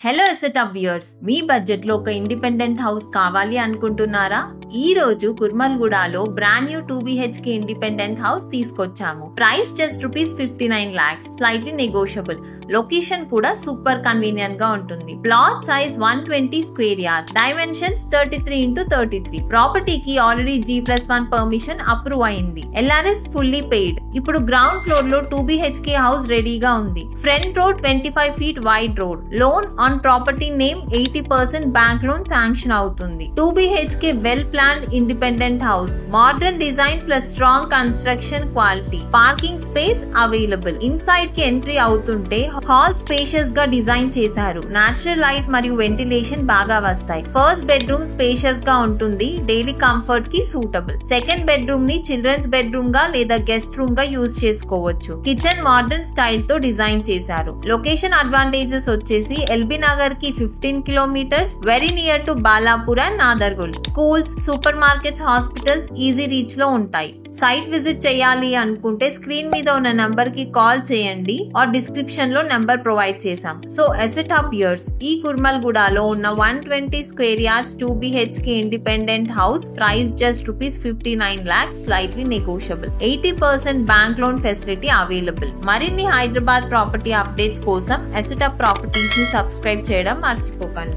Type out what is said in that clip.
Hello ఎసెటప్ viewers, మీ budget లో ఒక ఇండిపెండెంట్ హౌస్ కావాలి అనుకుంటున్నారా? ఈ రోజు కుర్మల్గూడలో brand new 2BHK independent house తీసుకొచ్చాము. Price just ₹59 lakhs, slightly negotiable. Location కూడా సూపర్ కన్వీనియంట్ గా ఉంటుంది. Plot size 120 square yard, dimensions 33x33. ప్రాపర్టీకి ఆల్రెడీ G+1 పర్మిషన్ అప్రూవ్ అయింది. LRS fully paid. ఇప్పుడు గ్రౌండ్ ఫ్లోర్ లో 2BHK హౌస్ రెడీగా ఉంది. Front road 25 feet wide road. Loan on property name 80% bank loan sanction అవుతుంది. 2BHK well planned independent house, modern design plus strong construction quality. Parking space available. Inside కి entry అవుతుంటే hall spacious గా design చేశారు. Natural light మరియు ventilation బాగా వస్తాయి. First bedroom spacious గా ఉంటుంది, డైలీ కంఫర్ట్ కి సూటబుల్. సెకండ్ బెడ్రూమ్ ని చిల్డ్రన్స్ బెడ్రూమ్ గా లేదా గెస్ట్ రూమ్ గా యూజ్ చేసుకోవచ్చు. కిచెన్ మోడర్న్ స్టైల్ తో డిజైన్ చేశారు. లొకేషన్ అడ్వాంటేజెస్ వచ్చేసి ఎల్బీ నగర్ కి 15 kilometers, very near to Balapur and Nadargul. Schools, super markets, hospitals easy reach లో ఉంటాయి. సైట్ విజిట్ చేయాలి అనుకుంటే స్క్రీన్ మీద ఉన్న నంబర్ కి కాల్ చేయండి, ఆర్ డిస్క్రిప్షన్ లో నంబర్ ప్రొవైడ్ చేసాం. సో ఎసెటప్ వ్యూయర్స్, ఈ కుర్మల్గూడలో ఉన్న 120 square yards 2BHK independent house price just ₹59 lakhs, slightly negotiable. 80% bank loan facility available. మరిన్ని హైదరాబాద్ ప్రాపర్టీ అప్డేట్స్ కోసం ఎసెటప్ ప్రాపర్టీస్ ని సబ్స్క్రైబ్ చేయడం మర్చిపోకండి.